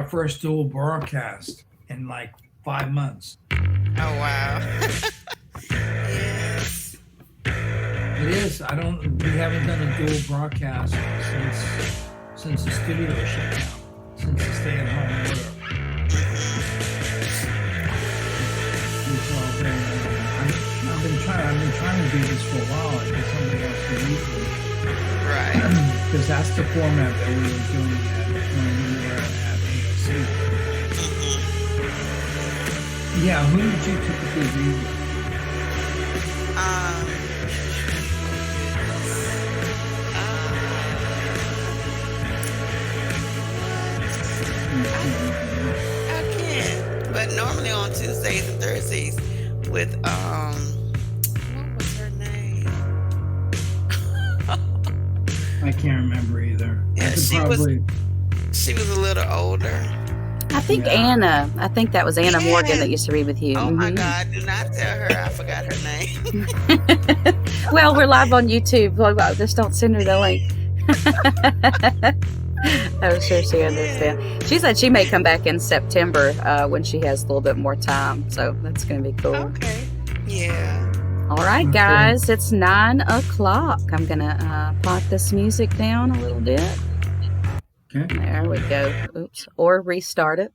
first dual broadcast in like 5 months. Oh, wow. Yes. It is. I don't. We haven't done a dual broadcast since the studio shut down, since the stay-at-home order. It's all been. I've been trying to do this for a while. I get somebody else to lead me. Right. Because that's the format that we were doing when we were at AOC. Yeah, who did you typically read with? I can't. But normally on Tuesdays and Thursdays with what was her name? I can't remember either. Yeah, she was a little older. I think Anna. I think that was Anna Morgan that used to read with you. Oh my God! Do not tell her I forgot her name. Well, we're live on YouTube. Just don't send her the link. I'm sure she understands. She said she may come back in September when she has a little bit more time. So that's going to be cool. Okay. Yeah. All right, guys. It's 9 o'clock. I'm going to pot this music down a little bit. Okay. There we go. Oops. Or restart it.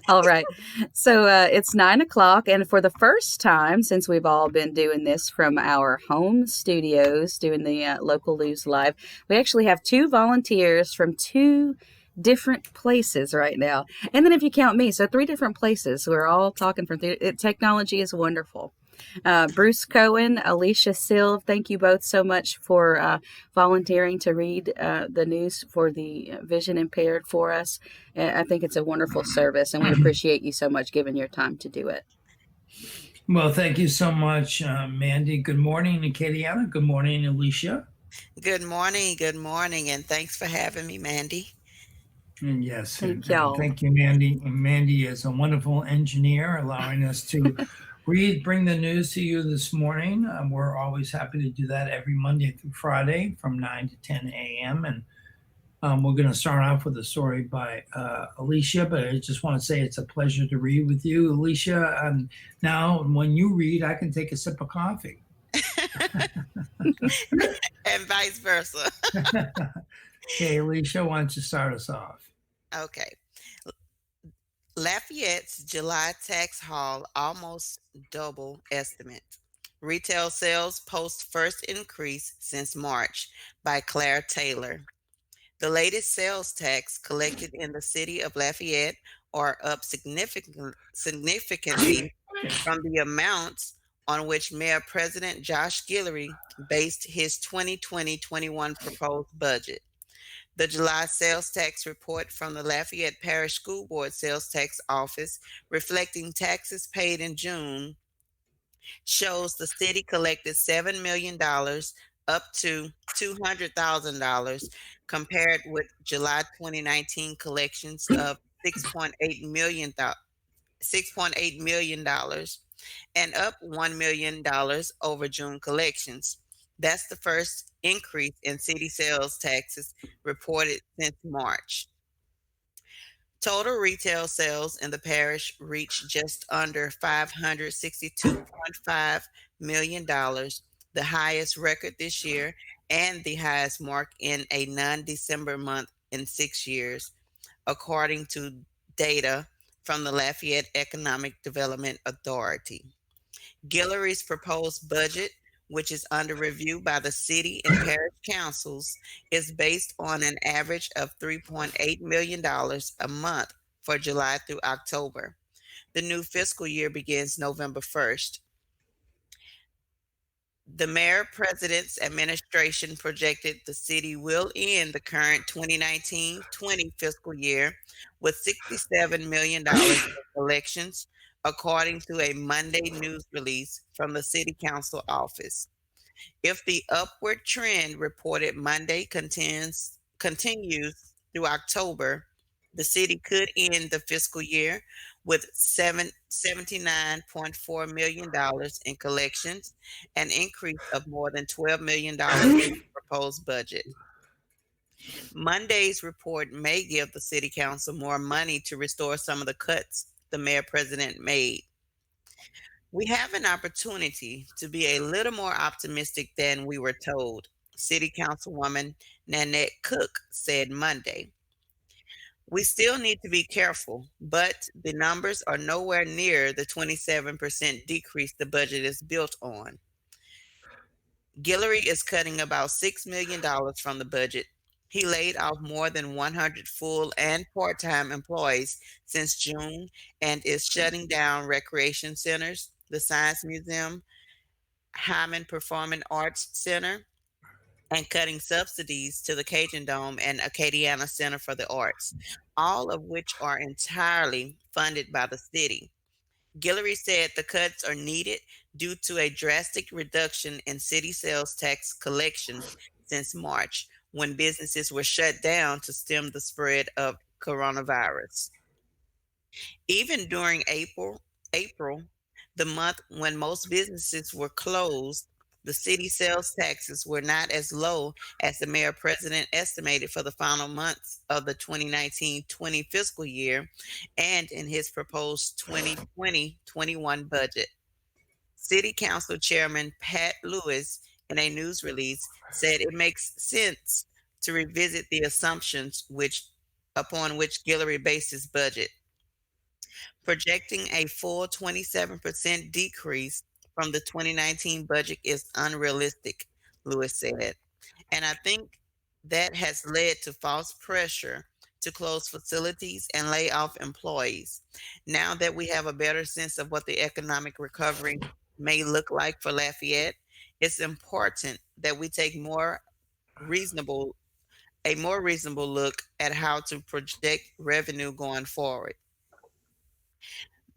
All right. So it's 9 o'clock. And for the first time since we've all been doing this from our home studios, doing the local news live, we actually have 2 volunteers from 2 different places right now. And then if you count me, so 3 different places. We're all talking from technology is wonderful. Bruce Cohen, Alicia Silv, thank you both so much for volunteering to read the news for the vision impaired for us. I think it's a wonderful service, and we appreciate you so much giving your time to do it. Well, thank you so much, Mandy. Good morning, and Katiana. Good morning, Alicia. Good morning. Good morning, and thanks for having me, Mandy. And yes, thank y'all. Thank you, Mandy. And Mandy is a wonderful engineer, allowing us to bring the news to you this morning. We're always happy to do that every Monday through Friday from 9 to 10 a.m. And we're going to start off with a story by Alicia, but I just want to say it's a pleasure to read with you, Alicia. Now, when you read, I can take a sip of coffee. And vice versa. Okay, Alicia, why don't you start us off? Okay. Lafayette's July tax haul almost double estimate. Retail sales post first increase since March by Claire Taylor. The latest sales tax collected in the city of Lafayette are up significantly from the amounts on which Mayor President Josh Guillory based his 2020-21 proposed budget. The July sales tax report from the Lafayette Parish School Board Sales Tax Office, reflecting taxes paid in June, shows the city collected $7 million, up to $200,000, compared with July 2019 collections of $6.8 million, and up $1 million over June collections. That's the first increase in city sales taxes reported since March. Total retail sales in the parish reached just under $562.5 million, the highest record this year and the highest mark in a non-December month in 6 years, according to data from the Lafayette Economic Development Authority. Guillory's proposed budget, which is under review by the city and parish councils, is based on an average of $3.8 million a month for July through October. The new fiscal year begins November 1st. The mayor-president's administration projected the city will end the current 2019-20 fiscal year with $67 million in collections, according to a Monday news release from the city council office. If the upward trend reported Monday continues through October, the city could end the fiscal year with $79.4 million in collections, an increase of more than $12 million in the proposed budget. Monday's report may give the city council more money to restore some of the cuts the mayor president made. We have an opportunity to be a little more optimistic than we were told, City Councilwoman Nanette Cook said Monday. We still need to be careful, but the numbers are nowhere near the 27% decrease the budget is built on. Guillory is cutting about $6 million from the budget. He laid off more than 100 full and part-time employees since June and is shutting down recreation centers, the Science Museum, Hyman Performing Arts Center, and cutting subsidies to the Cajun Dome and Acadiana Center for the Arts, all of which are entirely funded by the city. Guillory said the cuts are needed due to a drastic reduction in city sales tax collections since March, when businesses were shut down to stem the spread of coronavirus. Even during April, the month when most businesses were closed, the city sales taxes were not as low as the mayor president estimated for the final months of the 2019-20 fiscal year and in his proposed 2020-21 budget. City Council Chairman Pat Lewis, in a news release, said it makes sense to revisit the assumptions upon which Guillory based his budget. Projecting a full 27% decrease from the 2019 budget is unrealistic, Lewis said. And I think that has led to false pressure to close facilities and lay off employees. Now that we have a better sense of what the economic recovery may look like for Lafayette, it's important that we take a more reasonable look at how to project revenue going forward.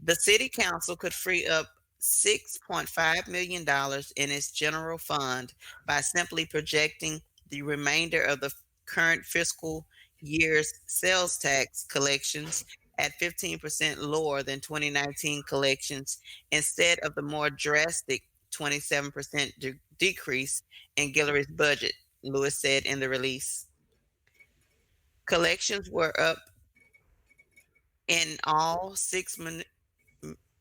The city council could free up $6.5 million in its general fund by simply projecting the remainder of the current fiscal year's sales tax collections at 15% lower than 2019 collections instead of the more drastic 27% decrease in Guillory's budget, Lewis said in the release. Collections were up in all six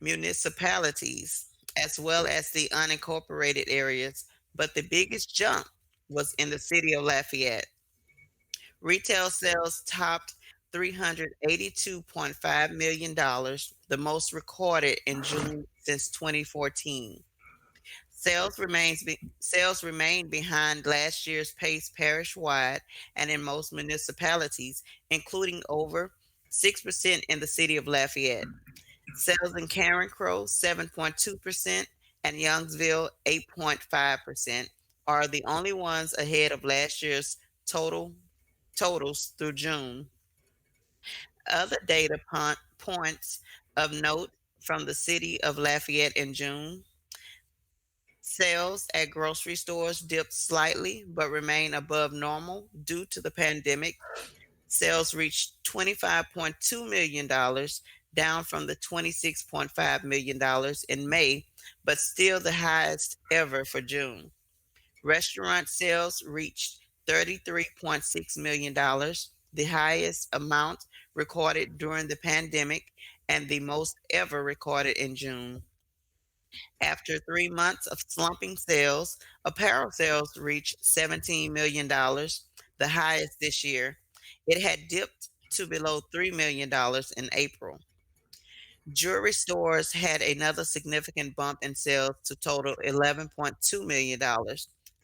municipalities, as well as the unincorporated areas, but the biggest jump was in the city of Lafayette. Retail sales topped $382.5 million, the most recorded in June since 2014. Sales remain behind last year's pace parish-wide and in most municipalities, including over 6% in the city of Lafayette. Sales in Karen Crow, 7.2%, and Youngsville, 8.5%, are the only ones ahead of last year's totals through June. Other data points of note from the city of Lafayette in June: sales at grocery stores dipped slightly but remain above normal due to the pandemic. Sales reached $25.2 million, down from the $26.5 million in May, but still the highest ever for June. Restaurant sales reached $33.6 million, the highest amount recorded during the pandemic and the most ever recorded in June. After 3 months of slumping sales, apparel sales reached $17 million, the highest this year. It had dipped to below $3 million in April. Jewelry stores had another significant bump in sales to total $11.2 million,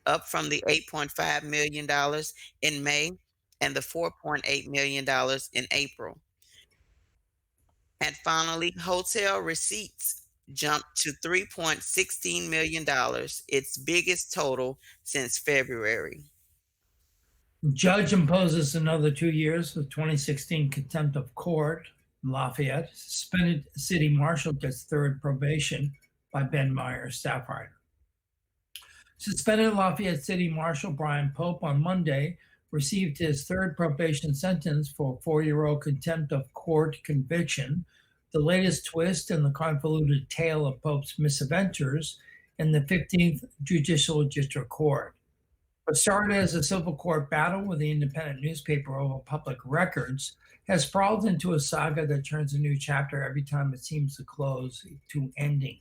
up from the $8.5 million in May and the $4.8 million in April. And finally, hotel receipts jumped to $3.16 million, its biggest total since February. Judge imposes another 2 years of 2016 contempt of court. Lafayette. Suspended city marshal gets third probation by Ben Meyer, staff writer. Suspended Lafayette City Marshal Brian Pope on Monday received his third probation sentence for a 4-year-old contempt of court conviction, the latest twist in the convoluted tale of Pope's misadventures in the 15th Judicial District Court. What started as a civil court battle with the independent newspaper over public records has sprawled into a saga that turns a new chapter every time it seems to close to ending.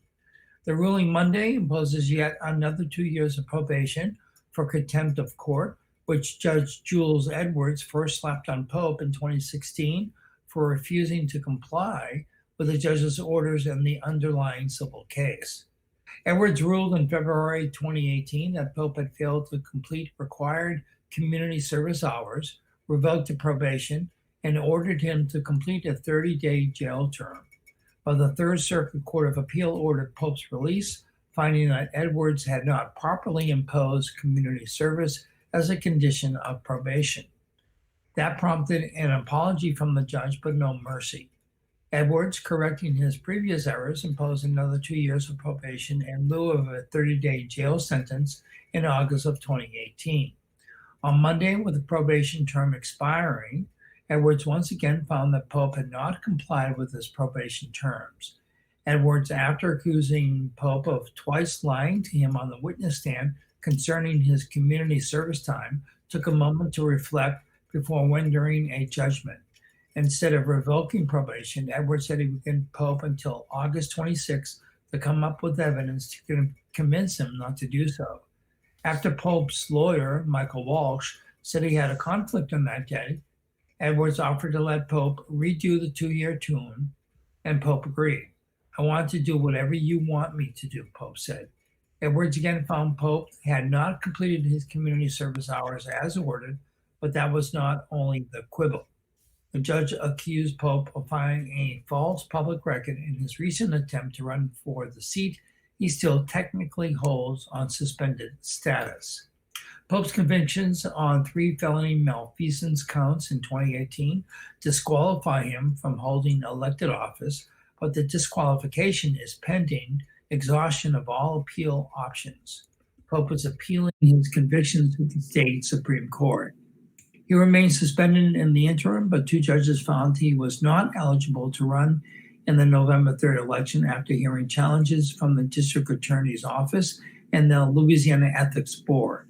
The ruling Monday imposes yet another 2 years of probation for contempt of court, which Judge Jules Edwards first slapped on Pope in 2016 for refusing to comply with the judge's orders in the underlying civil case. Edwards ruled in February 2018 that Pope had failed to complete required community service hours, revoked the probation, and ordered him to complete a 30-day jail term. But the Third Circuit Court of Appeal ordered Pope's release, finding that Edwards had not properly imposed community service as a condition of probation. That prompted an apology from the judge, but no mercy. Edwards, correcting his previous errors, imposed another 2 years of probation in lieu of a 30-day jail sentence in August of 2018. On Monday, with the probation term expiring, Edwards once again found that Pope had not complied with his probation terms. Edwards, after accusing Pope of twice lying to him on the witness stand concerning his community service time, took a moment to reflect before rendering a judgment. Instead of revoking probation, Edwards said he would give Pope until August 26 to come up with evidence to convince him not to do so. After Pope's lawyer, Michael Walsh, said he had a conflict on that day, Edwards offered to let Pope redo the 2-year tune, and Pope agreed. "I want to do whatever you want me to do," Pope said. Edwards again found Pope had not completed his community service hours as ordered, but that was not only the quibble. The judge accused Pope of filing a false public record in his recent attempt to run for the seat he still technically holds on suspended status. Pope's convictions on 3 felony malfeasance counts in 2018 disqualify him from holding elected office, but the disqualification is pending exhaustion of all appeal options. Pope is appealing his convictions to the state Supreme Court. He remains suspended in the interim, but 2 judges found he was not eligible to run in the November 3rd election after hearing challenges from the district attorney's office and the Louisiana Ethics Board.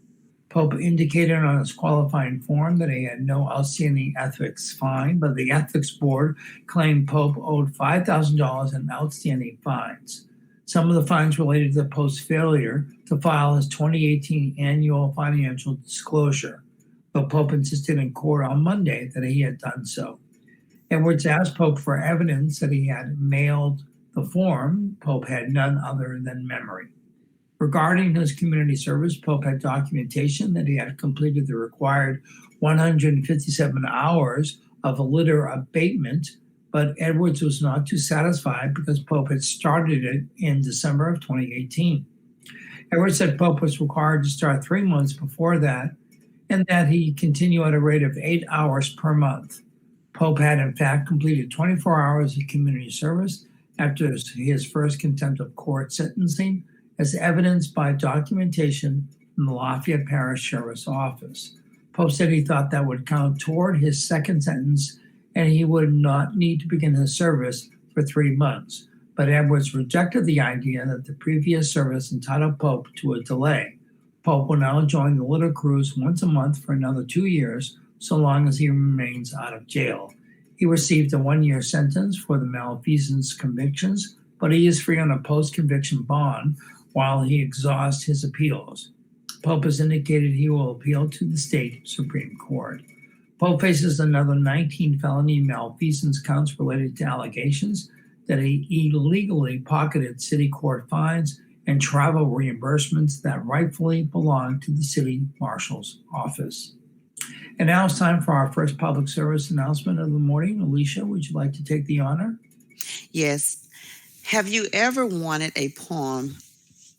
Pope indicated on his qualifying form that he had no outstanding ethics fine, but the Ethics Board claimed Pope owed $5,000 in outstanding fines. Some of the fines related to Pope's failure to file his 2018 annual financial disclosure, but Pope insisted in court on Monday that he had done so. Edwards asked Pope for evidence that he had mailed the form. Pope had none other than memory. Regarding his community service, Pope had documentation that he had completed the required 157 hours of a litter abatement, but Edwards was not too satisfied because Pope had started it in December of 2018. Edwards said Pope was required to start 3 months before that, and that he continue at a rate of 8 hours per month. Pope had in fact completed 24 hours of community service after his first contempt of court sentencing, as evidenced by documentation from the Lafayette Parish Sheriff's Office. Pope said he thought that would count toward his second sentence and he would not need to begin his service for 3 months. But Edwards rejected the idea that the previous service entitled Pope to a delay. Pope will now join the litter cruise once a month for another 2 years, so long as he remains out of jail. He received a 1-year sentence for the malfeasance convictions, but he is free on a post-conviction bond while he exhausts his appeals. Pope has indicated he will appeal to the state Supreme Court. Pope faces another 19 felony malfeasance counts related to allegations that he illegally pocketed city court fines and travel reimbursements that rightfully belong to the city marshal's office. And now it's time for our first public service announcement of the morning. Alicia, would you like to take the honor? Yes. Have you ever wanted a poem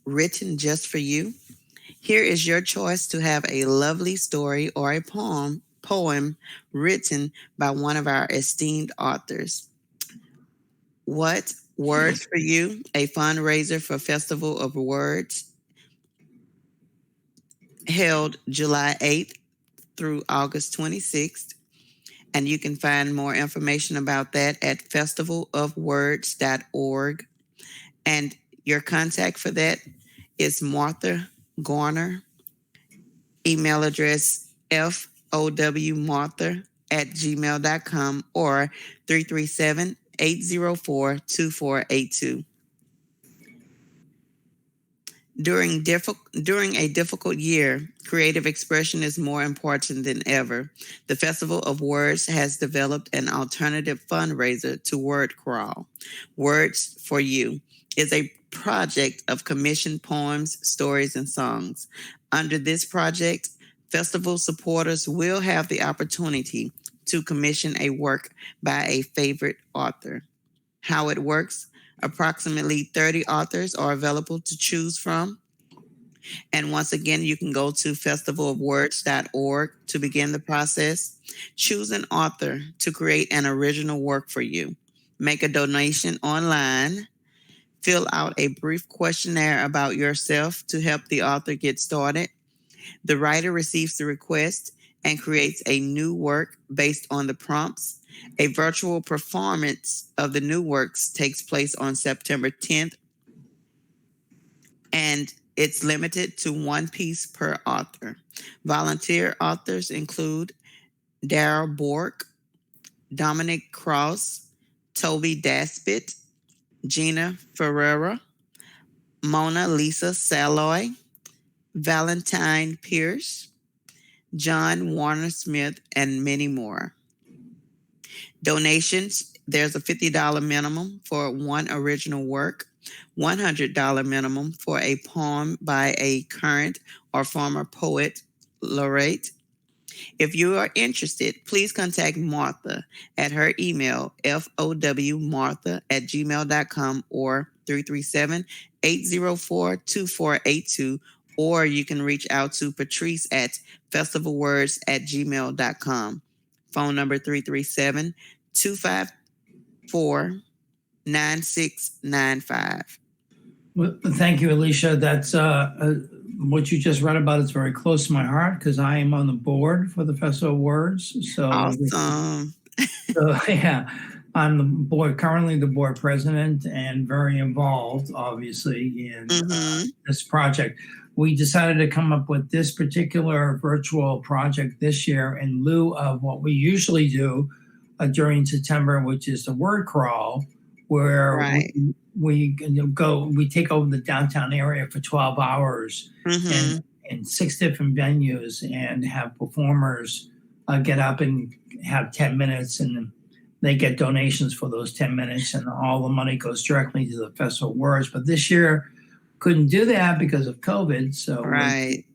written just for you? Here is your choice to have a lovely story or a poem written by one of our esteemed authors. What Words for You, a fundraiser for Festival of Words, held July 8th through August 26th. And you can find more information about that at festivalofwords.org. And your contact for that is Martha Garner, Email address fowmartha@gmail.com or 337-804-2482. During a difficult year, creative expression is more important than ever. The Festival of Words has developed an alternative fundraiser to Word Crawl. Words for You is a project of commissioned poems, stories, and songs. Under this project, festival supporters will have the opportunity to commission a work by a favorite author. How it works: approximately 30 authors are available to choose from. And once again, you can go to festivalofwords.org to begin the process. Choose an author to create an original work for you. Make a donation online. Fill out a brief questionnaire about yourself to help the author get started. The writer receives the request and creates a new work based on the prompts. A virtual performance of the new works takes place on September 10th, and it's limited to one piece per author. Volunteer authors include Daryl Bork, Dominic Cross, Toby Daspit, Gina Ferreira, Mona Lisa Saloy, Valentine Pierce, John Warner Smith, and many more. Donations: there's a $50 minimum for one original work, $100 minimum for a poem by a current or former poet laureate. If you are interested, please contact Martha at her email, fowmartha@gmail.com or 337-804-2482, or you can reach out to Patrice at festivalwords@gmail.com. Phone number 337-254-9695. Well, thank you, Alicia. That's what you just read about is very close to my heart because I am on the board for the Festival of Words. So, Awesome. Yeah, I'm the board, currently the board president, and very involved, obviously, in this project. We decided to come up with this particular virtual project this year in lieu of what we usually do during September, which is the word crawl, where we take over the downtown area for 12 hours in 6 different venues and have performers get up and have 10 minutes, and they get donations for those 10 minutes, and all the money goes directly to the Festival of Words. But this year, couldn't do that because of COVID, so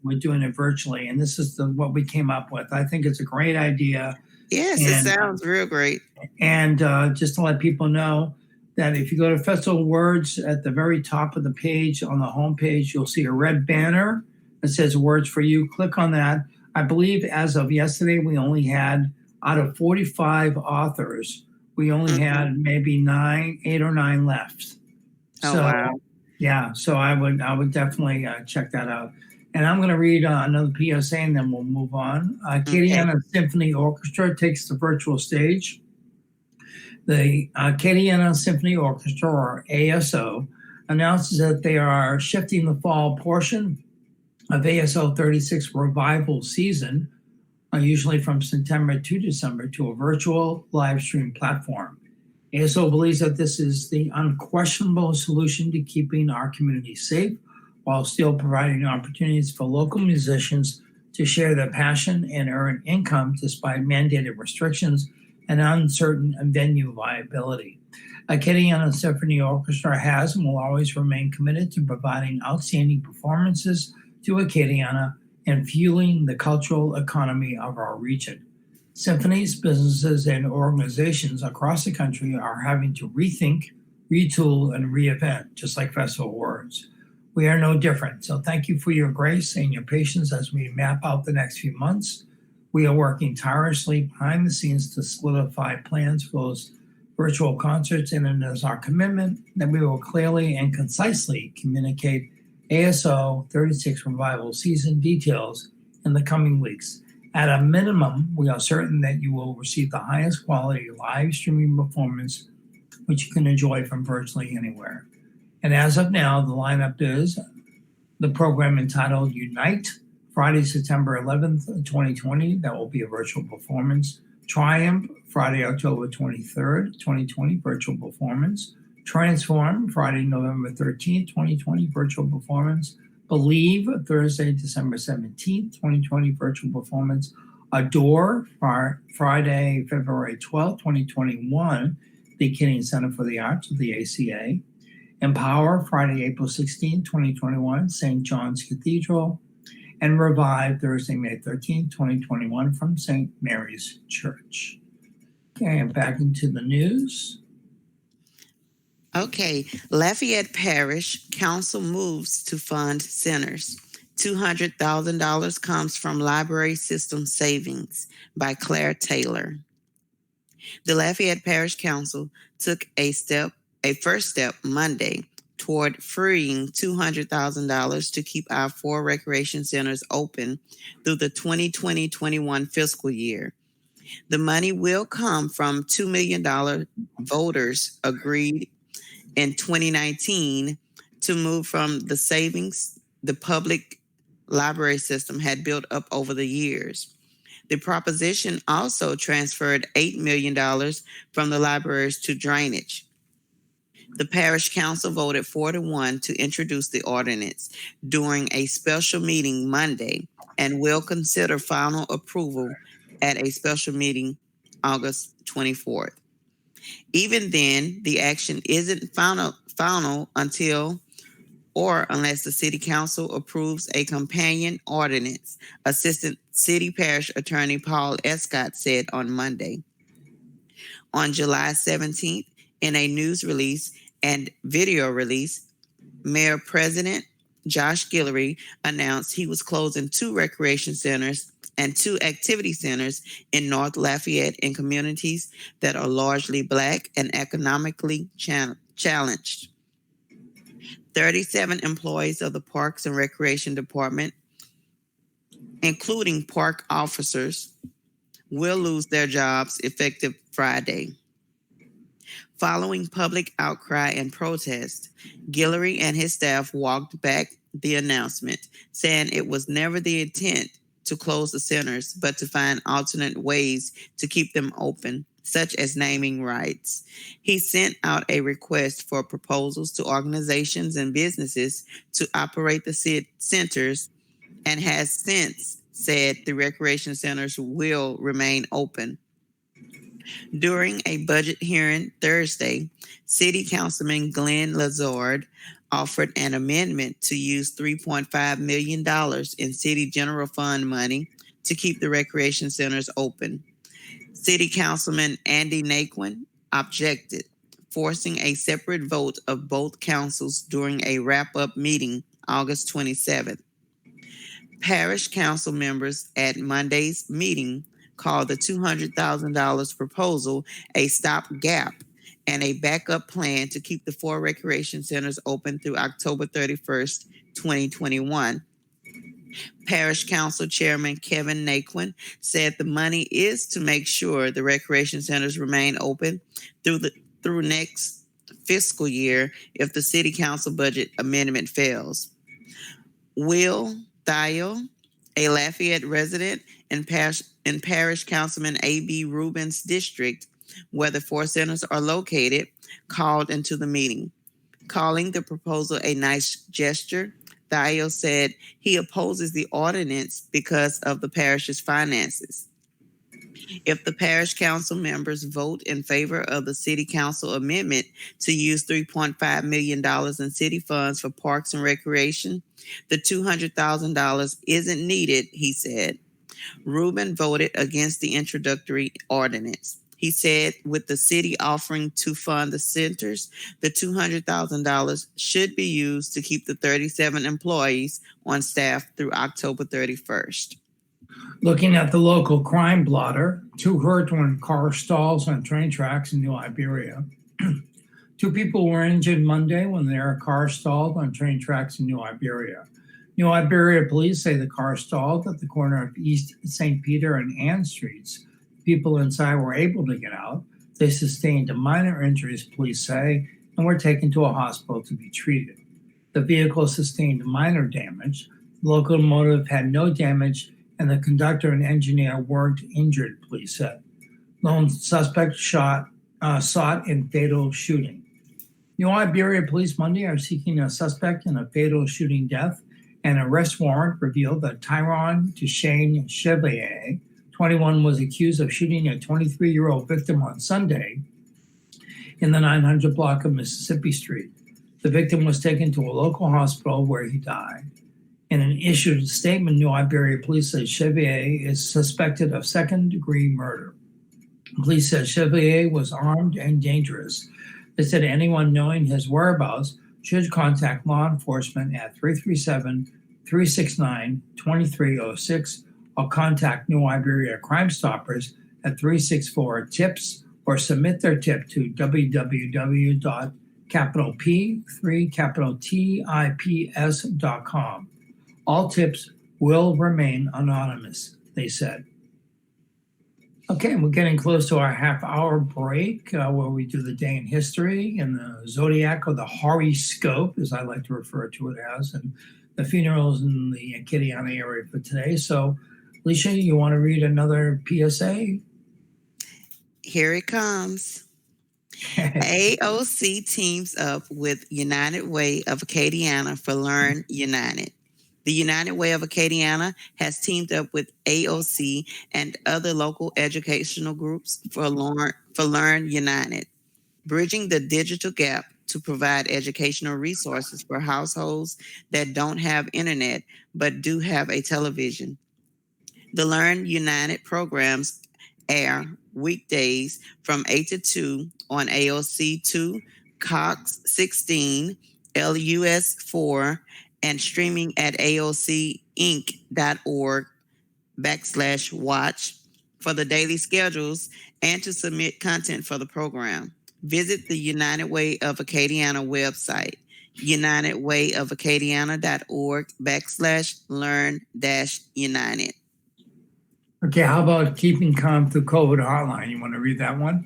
we're doing it virtually, and this is what we came up with. I think it's a great idea. Yes, it sounds real great. And just to let people know that if you go to Festival of Words, at the very top of the page, on the home page, you'll see a red banner that says Words for You. Click on that. I believe as of yesterday, we only had, out of 45 authors, we only had maybe 8 or 9 left. Wow. Yeah, so I would definitely check that out. And I'm going to read another PSA, and then we'll move on. Kenyan Symphony Orchestra takes the virtual stage. The Kenyan Symphony Orchestra, or ASO, announces that they are shifting the fall portion of ASO 36 revival season, usually from September to December, to a virtual live stream platform. ASO believes that this is the unquestionable solution to keeping our community safe while still providing opportunities for local musicians to share their passion and earn income despite mandated restrictions and uncertain venue viability. Kenyan Symphony Orchestra has and will always remain committed to providing outstanding performances to Acadiana and fueling the cultural economy of our region. Symphonies, businesses, and organizations across the country are having to rethink, retool, and reinvent, just like Festival of Words. We are no different. So thank you for your grace and your patience as we map out the next few months. We are working tirelessly behind the scenes to solidify plans for those virtual concerts, and it is our commitment that we will clearly and concisely communicate ASO 36 revival season details in the coming weeks. At a minimum, we are certain that you will receive the highest quality live streaming performance, which you can enjoy from virtually anywhere. And as of now, the lineup is the program entitled Unite Friday, September 11th, 2020, that will be a virtual performance. Triumph, Friday, October 23rd, 2020, virtual performance. Transform, Friday, November 13th, 2020, virtual performance. Believe, Thursday, December 17th, 2020, virtual performance. Adore, Friday, February 12th, 2021, the Kenyan Center for the Arts of the ACA. Empower, Friday, April 16th, 2021, St. John's Cathedral. And Revive, Thursday, May 13th, 2021, from St. Mary's Church. Okay, and back into the news. Okay, Lafayette Parish Council moves to fund centers. $200,000 comes from library system savings by Claire Taylor. The Lafayette Parish Council took a first step Monday toward freeing $200,000 to keep our 4 recreation centers open through the 2020-21 fiscal year. The money will come from $2 million voters agreed in 2019 to move from the savings the public library system had built up over the years. The proposition also transferred $8 million from the libraries to drainage. The parish council voted 4-1 to introduce the ordinance during a special meeting Monday and will consider final approval at a special meeting August 24th. Even then, the action isn't final until or unless the city council approves a companion ordinance, Assistant City Parish Attorney Paul Escott said on Monday. On July 17th, in a news release and video release, Mayor President Josh Guillory announced he was closing 2 recreation centers and 2 activity centers in North Lafayette in communities that are largely Black and economically challenged. 37 employees of the Parks and Recreation Department, including park officers, will lose their jobs effective Friday. Following public outcry and protest, Guillory and his staff walked back the announcement, saying it was never the intent to close the centers, but to find alternate ways to keep them open, such as naming rights. He sent out a request for proposals to organizations and businesses to operate the centers and has since said the recreation centers will remain open. During a budget hearing Thursday, City Councilman Glenn Lazard offered an amendment to use $3.5 million in city general fund money to keep the recreation centers open. City Councilman Andy Naquin objected, forcing a separate vote of both councils during a wrap-up meeting August 27th. Parish council members at Monday's meeting called the $200,000 proposal a stopgap and a backup plan to keep the 4 recreation centers open through October 31st, 2021. Parish Council Chairman Kevin Naquin said the money is to make sure the recreation centers remain open through next fiscal year if the City Council budget amendment fails. Will Thiel, a Lafayette resident in Parish Councilman A.B. Rubin's district, where the 4 centers are located, called into the meeting. Calling the proposal a nice gesture, Thiel said he opposes the ordinance because of the parish's finances. If the parish council members vote in favor of the city council amendment to use $3.5 million in city funds for parks and recreation, the $200,000 isn't needed, he said. Rubin voted against the introductory ordinance. He said with the city offering to fund the centers, the $200,000 should be used to keep the 37 employees on staff through October 31st. Looking at the local crime blotter, 2 hurt when car stalls on train tracks in New Iberia. 2 people were injured Monday when their car stalled on train tracks in New Iberia. New Iberia police say the car stalled at the corner of East St. Peter and Ann Streets. People inside were able to get out. They sustained minor injuries, police say, and were taken to a hospital to be treated. The vehicle sustained minor damage. The locomotive had no damage, and the conductor and engineer weren't injured, police said. Lone suspect sought in fatal shooting. New Iberia police Monday are seeking a suspect in a fatal shooting death. An arrest warrant revealed that Tyrone Duchesne Chevalier, 21, was accused of shooting a 23-year-old victim on Sunday in the 900 block of Mississippi Street. The victim was taken to a local hospital where he died. In an issued statement, New Iberia police said Chevalier is suspected of second-degree murder. Police said Chevalier was armed and dangerous. They said anyone knowing his whereabouts should contact law enforcement at 337-369-2306 or contact New Iberia Crime Stoppers at 364-TIPS or submit their tip to www.P3TIPS.com. All tips will remain anonymous, they said. Okay, we're getting close to our half-hour break where we do the day in history and the zodiac, or the horoscope, as I like to refer to it as, and the funerals in the Acadiana area for today. So, Alicia, you want to read another PSA? Here it comes. AOC teams up with United Way of Acadiana for Learn United. The United Way of Acadiana has teamed up with AOC and other local educational groups for Learn United, bridging the digital gap to provide educational resources for households that don't have internet but do have a television. The Learn United programs air weekdays from 8 to 2 on AOC 2, Cox 16, LUS 4, and streaming at aocinc.org/watch for the daily schedules and to submit content for the program. Visit the United Way of Acadiana website, unitedwayofacadiana.org/learn-united. Okay, how about keeping calm through COVID hotline? You want to read that one?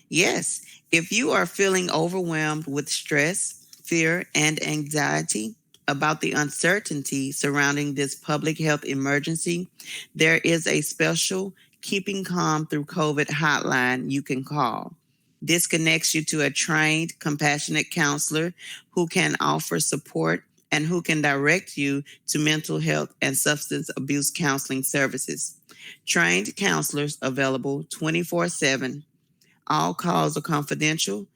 Yes. If you are feeling overwhelmed with stress, fear, and anxiety about the uncertainty surrounding this public health emergency, there is a special Keeping Calm Through COVID hotline you can call. This connects you to a trained, compassionate counselor who can offer support and who can direct you to mental health and substance abuse counseling services. Trained counselors available 24/7. All calls are confidential,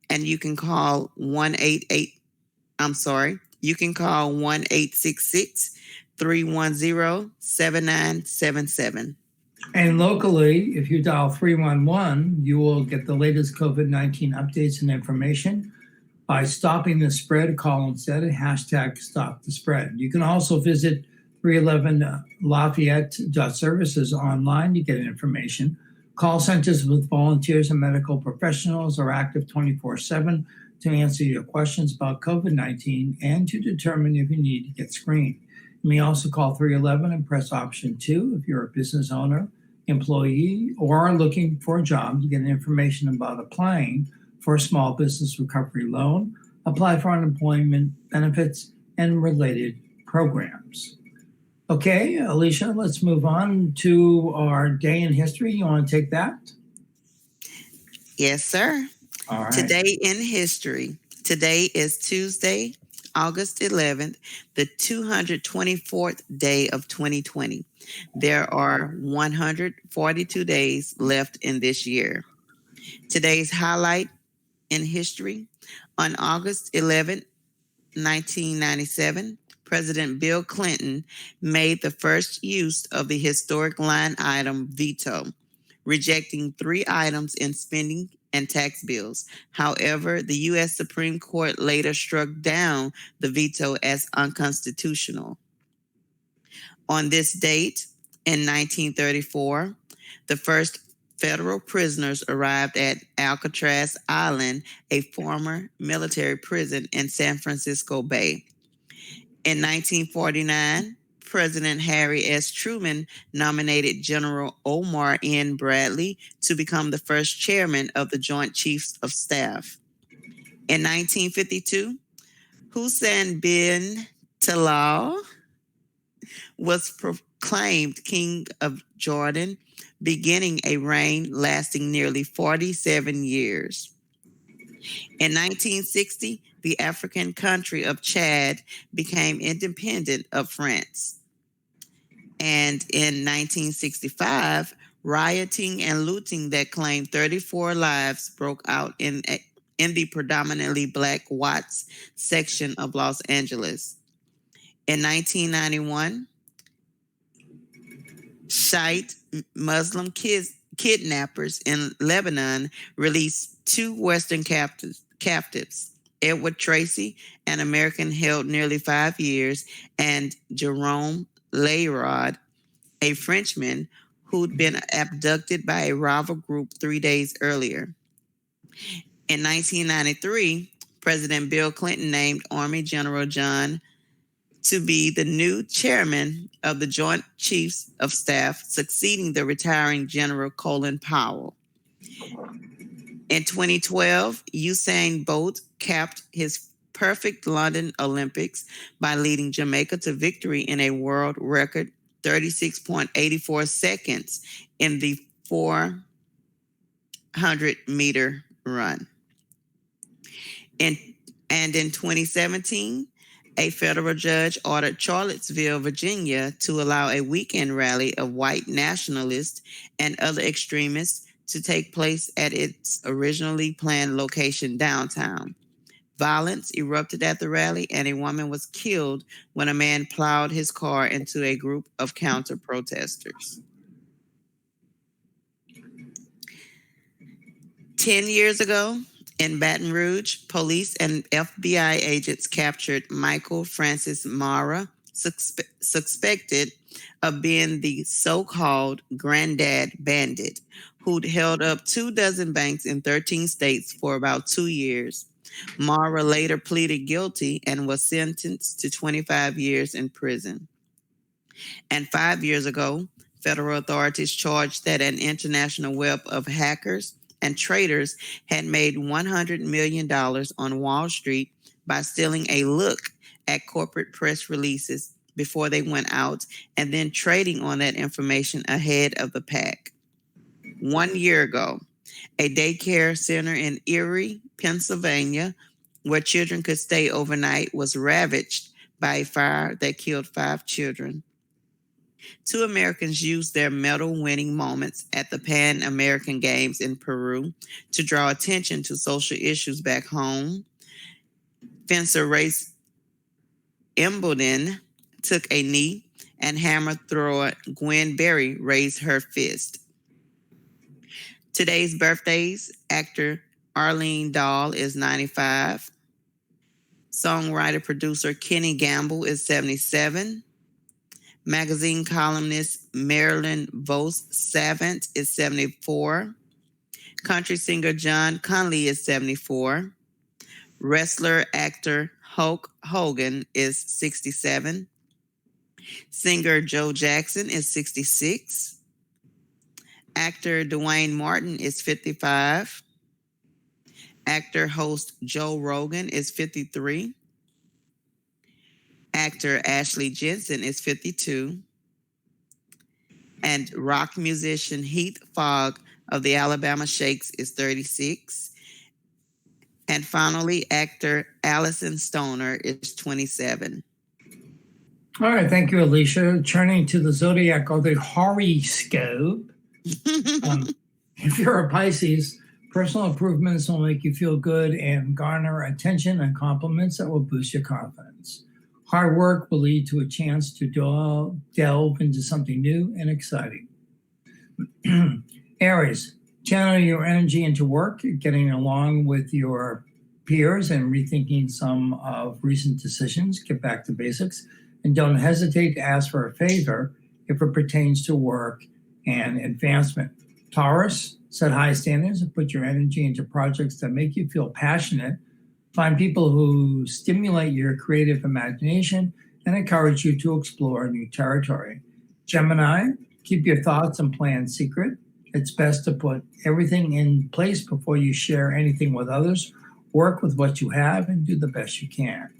and you can call 1-866-310-7977. And locally, if you dial 311, you will get the latest COVID-19 updates and information. By stopping the spread, call instead #stop the spread. You can also visit 311 Lafayette.services online to get information. Call centers with volunteers and medical professionals are active 24/7 to answer your questions about COVID-19 and to determine if you need to get screened. You may also call 311 and press option 2 if you're a business owner, employee, or are looking for a job to get information about applying for a small business recovery loan, apply for unemployment benefits, and related programs. Okay, Alicia, let's move on to our day in history. You want to take that? Yes, sir. All right. Today in history. Today is Tuesday, August 11th, the 224th day of 2020. There are 142 days left in this year. Today's highlight in history: on August 11th, 1997, President Bill Clinton made the first use of the historic line item veto, rejecting 3 items in spending and tax bills. However, the U.S. Supreme Court later struck down the veto as unconstitutional. On this date, in 1934, the first federal prisoners arrived at Alcatraz Island, a former military prison in San Francisco Bay. In 1949, President Harry S. Truman nominated General Omar N. Bradley to become the first chairman of the Joint Chiefs of Staff. In 1952, Hussein bin Talal was proclaimed king of Jordan, beginning a reign lasting nearly 47 years. In 1960, the African country of Chad became independent of France. And in 1965, rioting and looting that claimed 34 lives broke out in the predominantly Black Watts section of Los Angeles. In 1991, Shiite Muslim kidnappers in Lebanon released 2 Western captives, Edward Tracy, an American held nearly 5 years, and Jerome Layrod, a Frenchman who'd been abducted by a rival group 3 days earlier. In 1993, President Bill Clinton named Army General John to be the new chairman of the Joint Chiefs of Staff, succeeding the retiring General Colin Powell. In 2012, Usain Bolt capped his perfect London Olympics by leading Jamaica to victory in a world record 36.84 seconds in the 400-meter run. And in 2017, a federal judge ordered Charlottesville, Virginia, to allow a weekend rally of white nationalists and other extremists to take place at its originally planned location downtown. Violence erupted at the rally, and a woman was killed when a man plowed his car into a group of counter-protesters. 10 years ago, in Baton Rouge, police and FBI agents captured Michael Francis Mara, suspected of being the so-called Granddad Bandit, who'd held up 24 banks in 13 states for about 2 years. Mara later pleaded guilty and was sentenced to 25 years in prison. And 5 years ago, federal authorities charged that an international web of hackers and traders had made $100 million on Wall Street by stealing a look at corporate press releases before they went out and then trading on that information ahead of the pack. 1 year ago, a daycare center in Erie, Pennsylvania, where children could stay overnight, was ravaged by a fire that killed 5 children. 2 Americans used their medal-winning moments at the Pan American Games in Peru to draw attention to social issues back home. Fencer Race Embledon took a knee, and hammer thrower Gwen Berry raised her fist. Today's birthdays: actor Arlene Dahl is 95. Songwriter-producer Kenny Gamble is 77. Magazine columnist Marilyn Vos Savant is 74. Country singer John Conley is 74. Wrestler actor Hulk Hogan is 67. Singer Joe Jackson is 66. Actor Dwayne Martin is 55. Actor host Joe Rogan is 53. Actor Ashley Jensen is 52. And rock musician Heath Fogg of the Alabama Shakes is 36. And finally, actor Allison Stoner is 27. All right, thank you, Alicia. Turning to the zodiac or the horoscope. If you're a Pisces, personal improvements will make you feel good and garner attention and compliments that will boost your confidence. Hard work will lead to a chance to delve into something new and exciting. Aries, channel your energy into work, getting along with your peers and rethinking some of recent decisions. Get back to basics and don't hesitate to ask for a favor if it pertains to work and advancement. Taurus, set high standards and put your energy into projects that make you feel passionate. Find people who stimulate your creative imagination and encourage you to explore new territory. Gemini, keep your thoughts and plans secret. It's best to put everything in place before you share anything with others. Work with what you have and do the best you can.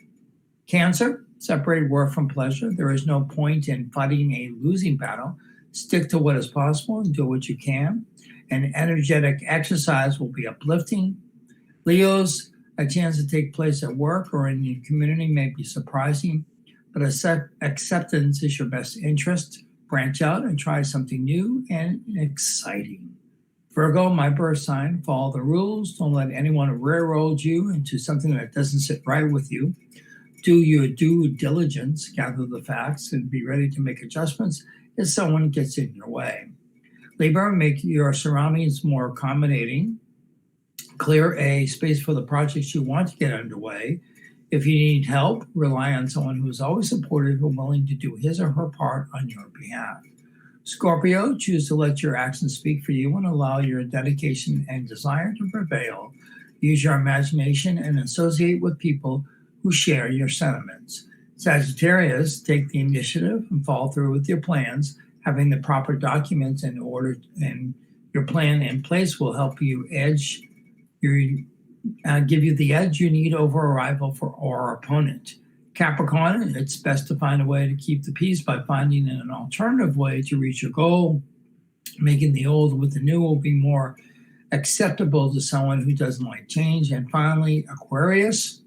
Cancer, Separate work from pleasure. There is no point in fighting a losing battle. Stick to what is possible and do what you can. An energetic exercise will be uplifting. Leos, a chance to take place at work or in your community may be surprising, but acceptance is your best interest. Branch out and try something new and exciting. Virgo, my birth sign, follow the rules. Don't let anyone railroad you into something that doesn't sit right with you. Do your due diligence, gather the facts, and be ready to make adjustments if someone gets in your way. Libra, make your surroundings more accommodating. Clear a space for the projects you want to get underway. If you need help, rely on someone who is always supportive and willing to do his or her part on your behalf. Scorpio, choose to let your actions speak for you and allow your dedication and desire to prevail. Use your imagination and associate with people who share your sentiments. Sagittarius, take the initiative and follow through with your plans. Having the proper documents in order and your plan in place will help you give you the edge you need over a rival or opponent. Capricorn, it's best to find a way to keep the peace by finding an alternative way to reach your goal. Making the old with the new will be more acceptable to someone who doesn't like change. And finally, Aquarius,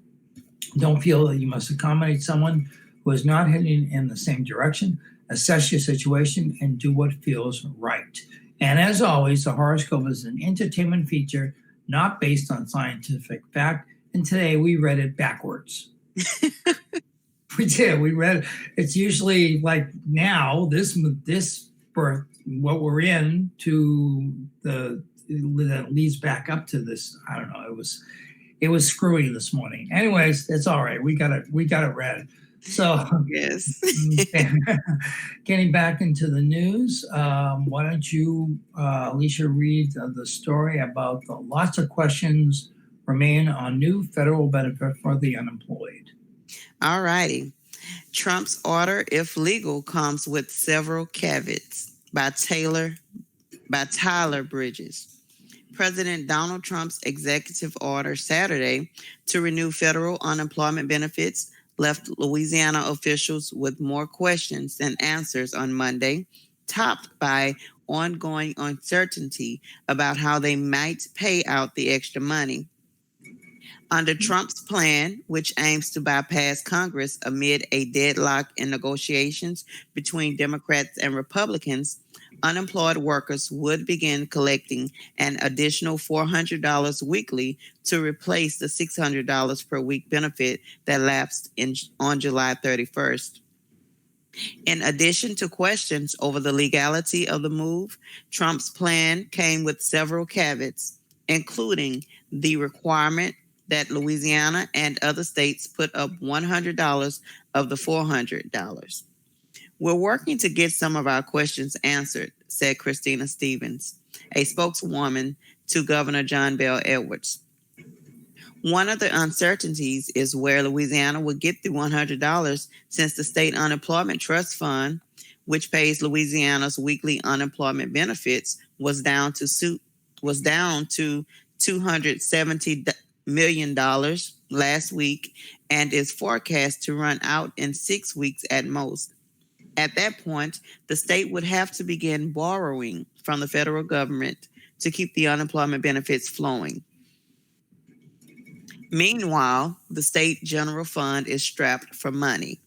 don't feel that you must accommodate someone who is not heading in the same direction. Assess your situation and do what feels right. And as always, the horoscope is an entertainment feature not based on scientific fact. And today we read it backwards. We did. We read it's usually like now this birth, what we're in to that leads back up to this. I don't know. It was screwy this morning. Anyways, it's all right. We got it read. So Yes. getting back into the news, why don't you, Alicia, read the story about the lots of questions remain on new federal benefit for the unemployed. All righty. Trump's order, if legal, comes with several caveats by Tyler Bridges. President Donald Trump's executive order Saturday to renew federal unemployment benefits left Louisiana officials with more questions than answers on Monday, topped by ongoing uncertainty about how they might pay out the extra money. Under Trump's plan, which aims to bypass Congress amid a deadlock in negotiations between Democrats and Republicans, unemployed workers would begin collecting an additional $400 weekly to replace the $600 per week benefit that lapsed on July 31st. In addition to questions over the legality of the move, Trump's plan came with several caveats, including the requirement that Louisiana and other states put up $100 of the $400. We're working to get some of our questions answered, said Christina Stevens, a spokeswoman to Governor John Bel Edwards. One of the uncertainties is where Louisiana will get the $100 since the State Unemployment Trust Fund, which pays Louisiana's weekly unemployment benefits, was down to $270 million last week and is forecast to run out in 6 weeks at most. At that point, the state would have to begin borrowing from the federal government to keep the unemployment benefits flowing. Meanwhile, the state general fund is strapped for money.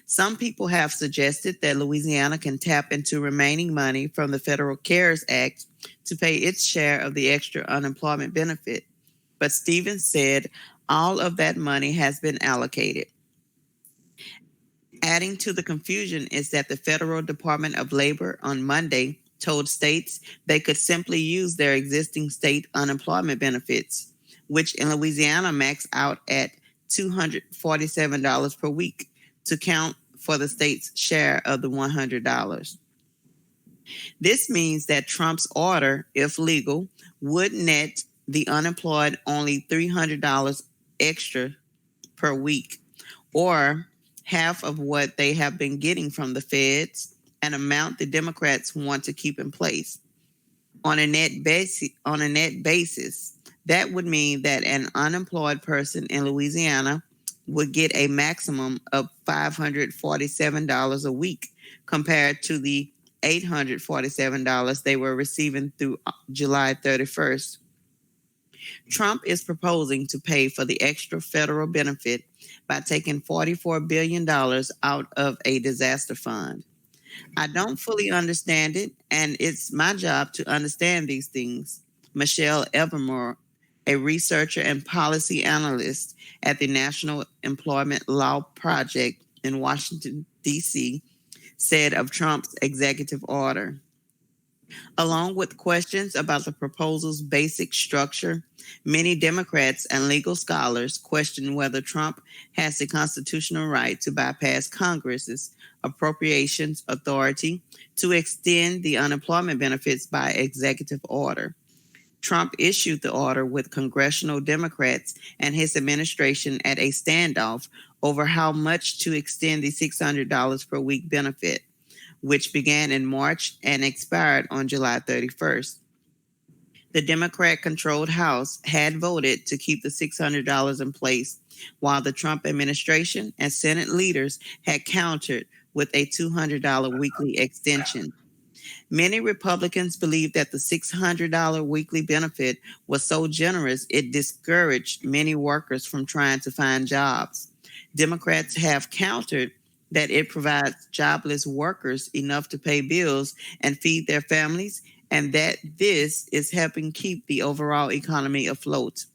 Some people have suggested that Louisiana can tap into remaining money from the Federal CARES Act to pay its share of the extra unemployment benefit. But Stevens said all of that money has been allocated. Adding to the confusion is that the Federal Department of Labor on Monday told states they could simply use their existing state unemployment benefits, which in Louisiana max out at $247 per week, to count for the state's share of the $100. This means that Trump's order, if legal, would net the unemployed only $300 extra per week, or half of what they have been getting from the feds, an amount the Democrats want to keep in place. On a net basis, that would mean that an unemployed person in Louisiana would get a maximum of $547 a week compared to the $847 they were receiving through July 31st. Trump is proposing to pay for the extra federal benefit by taking $44 billion out of a disaster fund. I don't fully understand it, and it's my job to understand these things. Michelle Evermore, a researcher and policy analyst at the National Employment Law Project in Washington, D.C., said of Trump's executive order. Along with questions about the proposal's basic structure, many Democrats and legal scholars question whether Trump has the constitutional right to bypass Congress's appropriations authority to extend the unemployment benefits by executive order. Trump issued the order with congressional Democrats and his administration at a standoff over how much to extend the $600 per week benefit, which began in March and expired on July 31st. The Democrat-controlled House had voted to keep the $600 in place, while the Trump administration and Senate leaders had countered with a $200 weekly extension. Many Republicans believed that the $600 weekly benefit was so generous it discouraged many workers from trying to find jobs. Democrats have countered that it provides jobless workers enough to pay bills and feed their families, and that this is helping keep the overall economy afloat.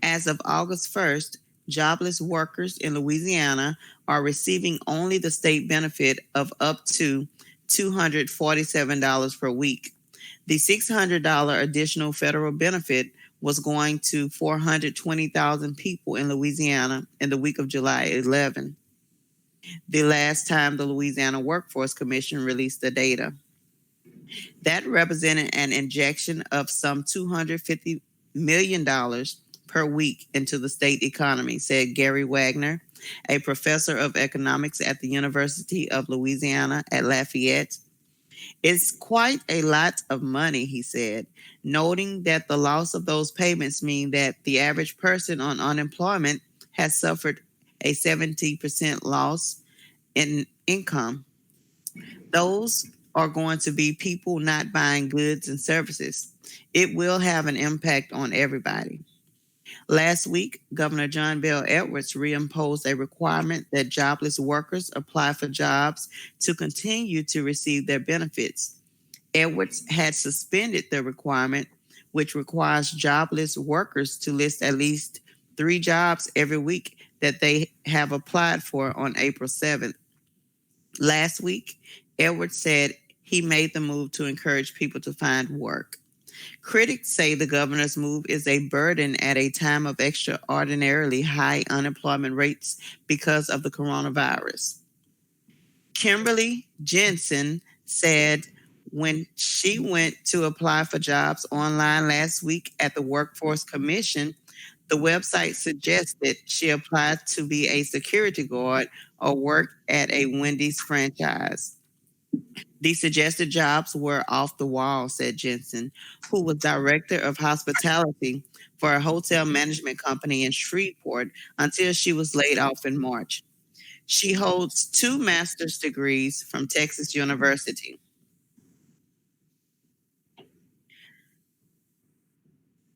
As of August 1st, jobless workers in Louisiana are receiving only the state benefit of up to $247 per week. The $600 additional federal benefit was going to 420,000 people in Louisiana in the week of July 11, the last time the Louisiana Workforce Commission released the data. That represented an injection of some $250 million per week into the state economy, said Gary Wagner, a professor of economics at the University of Louisiana at Lafayette. It's quite a lot of money, he said, noting that the loss of those payments mean that the average person on unemployment has suffered a 70% loss in income. Those are going to be people not buying goods and services. It will have an impact on everybody. Last week, Governor John Bel Edwards reimposed a requirement that jobless workers apply for jobs to continue to receive their benefits. Edwards had suspended the requirement, which requires jobless workers to list at least 3 jobs every week that they have applied for on April 7th. Last week, Edwards said he made the move to encourage people to find work. Critics say the governor's move is a burden at a time of extraordinarily high unemployment rates because of the coronavirus. Kimberly Jensen said when she went to apply for jobs online last week at the Workforce Commission, the website suggested she applied to be a security guard or work at a Wendy's franchise. The suggested jobs were off the wall, said Jensen, who was director of hospitality for a hotel management company in Shreveport until she was laid off in March. She holds 2 master's degrees from Texas University.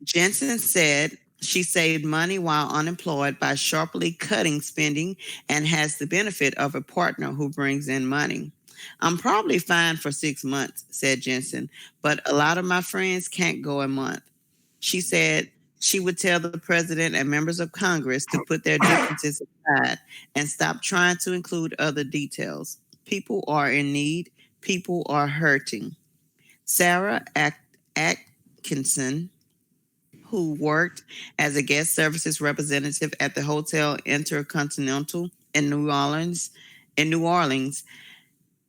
Jensen said she saved money while unemployed by sharply cutting spending and has the benefit of a partner who brings in money. I'm probably fine for 6 months, said Jensen, but a lot of my friends can't go a month. She said she would tell the president and members of Congress to put their differences aside and stop trying to include other details. People are in need. People are hurting. Sarah Atkinson, who worked as a guest services representative at the Hotel Intercontinental in New Orleans,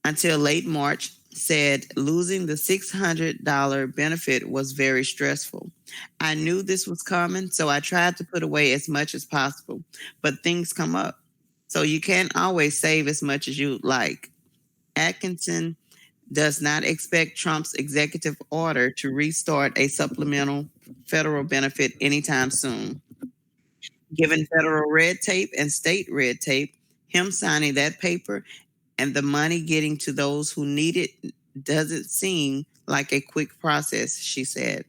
until late March, said losing the $600 benefit was very stressful. I knew this was coming, so I tried to put away as much as possible, but things come up. So you can't always save as much as you'd like. Atkinson does not expect Trump's executive order to restart a supplemental federal benefit anytime soon. Given federal red tape and state red tape, him signing that paper and the money getting to those who need it doesn't seem like a quick process, she said.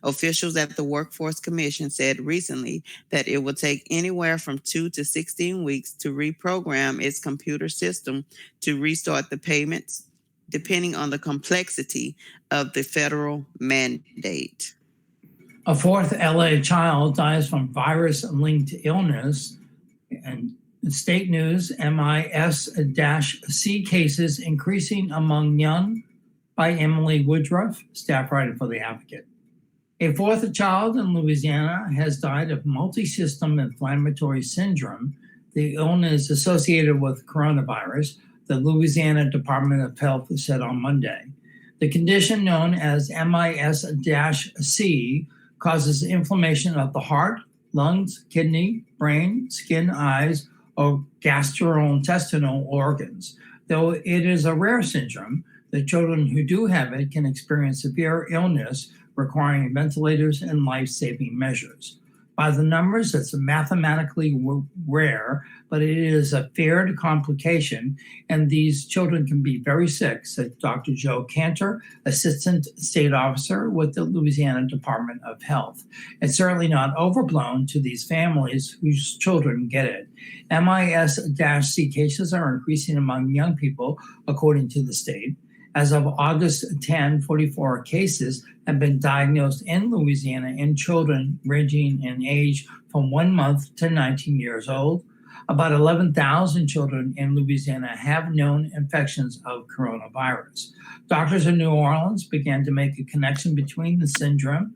Officials at the Workforce Commission said recently that it will take anywhere from 2 to 16 weeks to reprogram its computer system to restart the payments, depending on the complexity of the federal mandate. A fourth LA child dies from virus-linked illness. And in state news, MIS-C cases increasing among young by Emily Woodruff, staff writer for The Advocate. A fourth child in Louisiana has died of multisystem inflammatory syndrome, the illness associated with coronavirus, the Louisiana Department of Health said on Monday. The condition, known as MIS-C, causes inflammation of the heart, lungs, kidney, brain, skin, eyes, or gastrointestinal organs. Though it is a rare syndrome, the children who do have it can experience severe illness requiring ventilators and life-saving measures. By the numbers, it's mathematically rare, but it is a feared complication, and these children can be very sick, said Dr. Joe Cantor, Assistant State Officer with the Louisiana Department of Health. It's certainly not overblown to these families whose children get it. MIS-C cases are increasing among young people, according to the state. As of August 10, 44 cases have been diagnosed in Louisiana in children ranging in age from 1 month to 19 years old. About 11,000 children in Louisiana have known infections of coronavirus. Doctors in New Orleans began to make a connection between the syndrome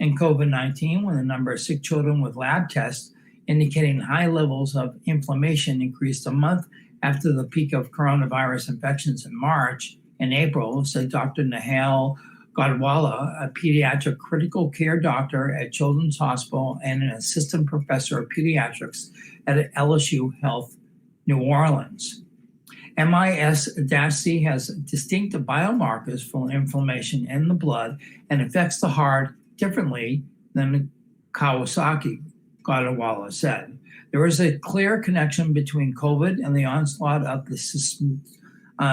and COVID-19 when the number of sick children with lab tests indicating high levels of inflammation increased a month after the peak of coronavirus infections in March. In April, said Dr. Nahal Godwalla, a pediatric critical care doctor at Children's Hospital and an assistant professor of pediatrics at LSU Health, New Orleans. MIS-C has distinct biomarkers for inflammation in the blood and affects the heart differently than Kawasaki, Godwalla said. There is a clear connection between COVID and the onslaught of the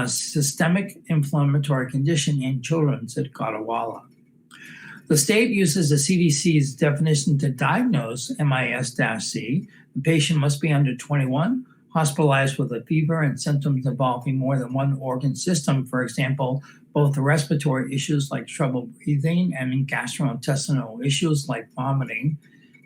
systemic inflammatory condition in children, said Godwalla. The state uses the CDC's definition to diagnose MIS-C. The patient must be under 21, hospitalized with a fever and symptoms involving more than one organ system, for example, both the respiratory issues like trouble breathing and gastrointestinal issues like vomiting,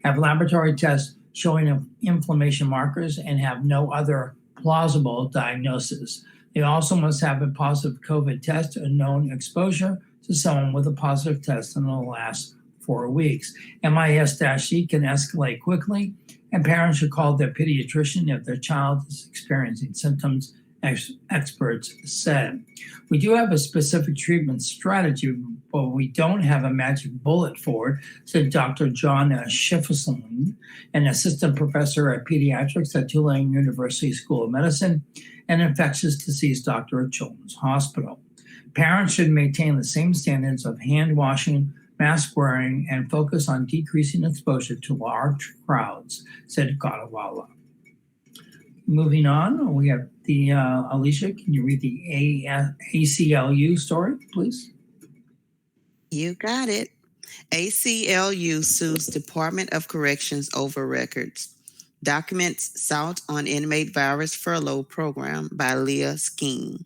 have laboratory tests showing inflammation markers, and have no other plausible diagnosis. They also must have a positive COVID test or known exposure to someone with a positive test in the last 4 weeks. MIS-C can escalate quickly, and parents should call their pediatrician if their child is experiencing symptoms, experts said. We do have a specific treatment strategy, but we don't have a magic bullet for it, said Dr. John Schiffelson, an assistant professor at pediatrics at Tulane University School of Medicine and infectious disease doctor at Children's Hospital. Parents should maintain the same standards of hand washing, mask wearing, and focus on decreasing exposure to large crowds, said Godwalla. Moving on, we have the, Alicia, can you read the ACLU story, please? You got it. ACLU sues Department of Corrections over records. Documents sought on inmate virus furlough program by Leah Skeen.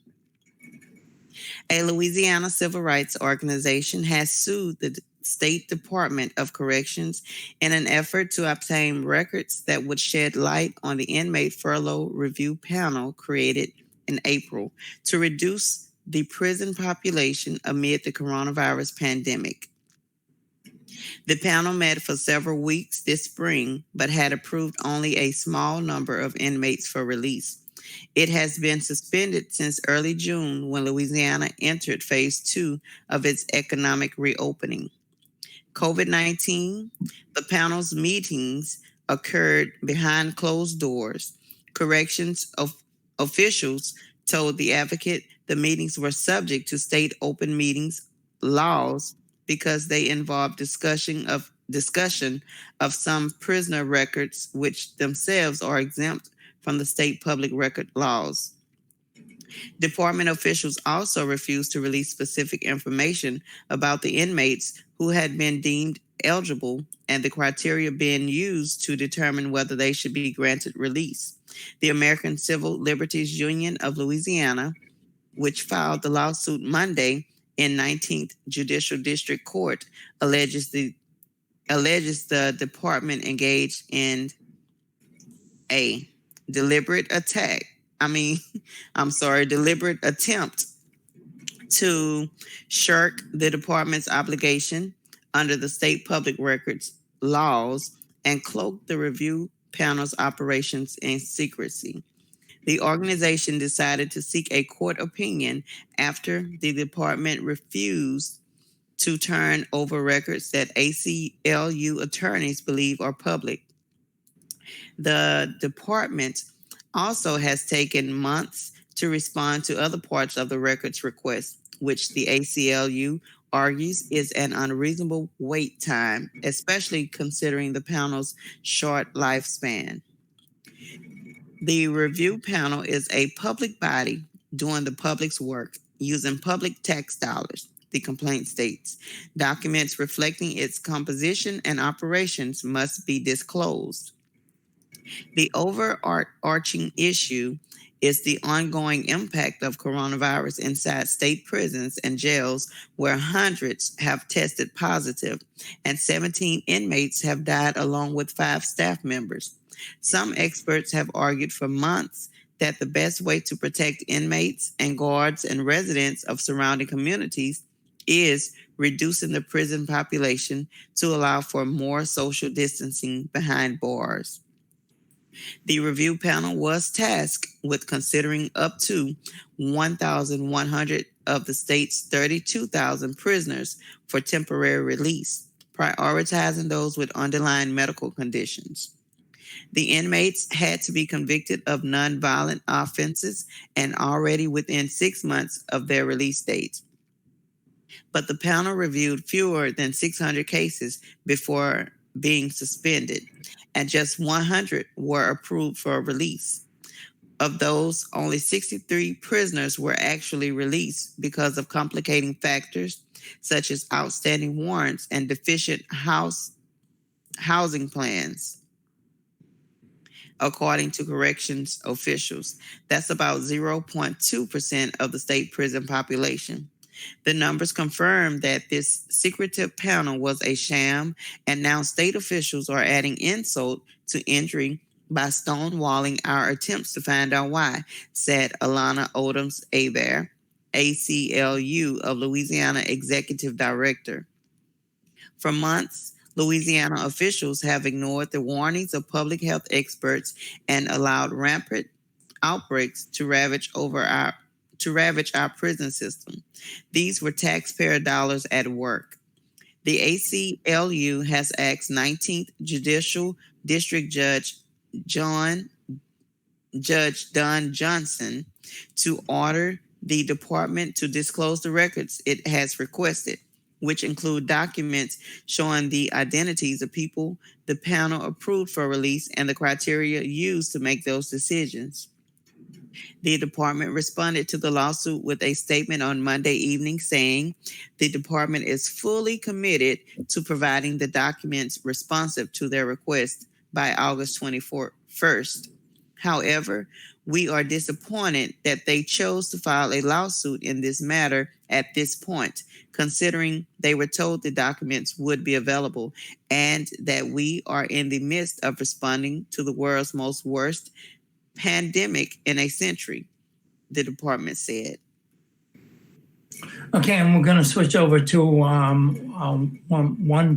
A Louisiana civil rights organization has sued the State Department of Corrections in an effort to obtain records that would shed light on the inmate furlough review panel created in April to reduce the prison population amid the coronavirus pandemic. The panel met for several weeks this spring, but had approved only a small number of inmates for release. It has been suspended since early June when Louisiana entered phase 2 of its economic reopening. COVID-19, the panel's meetings occurred behind closed doors. Corrections officials told The Advocate the meetings were subject to state open meetings laws because they involved discussion of discussion of some prisoner records, which themselves are exempt from the state public record laws. Department officials also refused to release specific information about the inmates who had been deemed eligible and the criteria being used to determine whether they should be granted release. The American Civil Liberties Union of Louisiana, which filed the lawsuit Monday in 19th Judicial District Court, alleges the department engaged in a deliberate attempt to shirk the department's obligation under the state public records laws and cloak the review panel's operations in secrecy. The organization decided to seek a court opinion after the department refused to turn over records that ACLU attorneys believe are public. The department also has taken months to respond to other parts of the records request, which the ACLU argues is an unreasonable wait time, especially considering the panel's short lifespan. The review panel is a public body doing the public's work using public tax dollars, the complaint states. Documents reflecting its composition and operations must be disclosed. The overarching issue is the ongoing impact of coronavirus inside state prisons and jails, where hundreds have tested positive and 17 inmates have died along with 5 staff members. Some experts have argued for months that the best way to protect inmates and guards and residents of surrounding communities is reducing the prison population to allow for more social distancing behind bars. The review panel was tasked with considering up to 1,100 of the state's 32,000 prisoners for temporary release, prioritizing those with underlying medical conditions. The inmates had to be convicted of nonviolent offenses and already within 6 months of their release date. But the panel reviewed fewer than 600 cases before being suspended, and just 100 were approved for release. Of those, only 63 prisoners were actually released because of complicating factors such as outstanding warrants and deficient housing plans, according to corrections officials. That's about 0.2% of the state prison population. The numbers confirm that this secretive panel was a sham, and now state officials are adding insult to injury by stonewalling our attempts to find out why, said Alana Odoms-Hebert, ACLU of Louisiana Executive Director. For months, Louisiana officials have ignored the warnings of public health experts and allowed rampant outbreaks to ravage our prison system. These were taxpayer dollars at work. The ACLU has asked 19th Judicial District Judge Don Johnson to order the department to disclose the records it has requested, which include documents showing the identities of people the panel approved for release and the criteria used to make those decisions. The department responded to the lawsuit with a statement on Monday evening saying the department is fully committed to providing the documents responsive to their request by August 21st. However, we are disappointed that they chose to file a lawsuit in this matter at this point, considering they were told the documents would be available and that we are in the midst of responding to the world's worst pandemic in a century, the department said. Okay, and we're going to switch over to one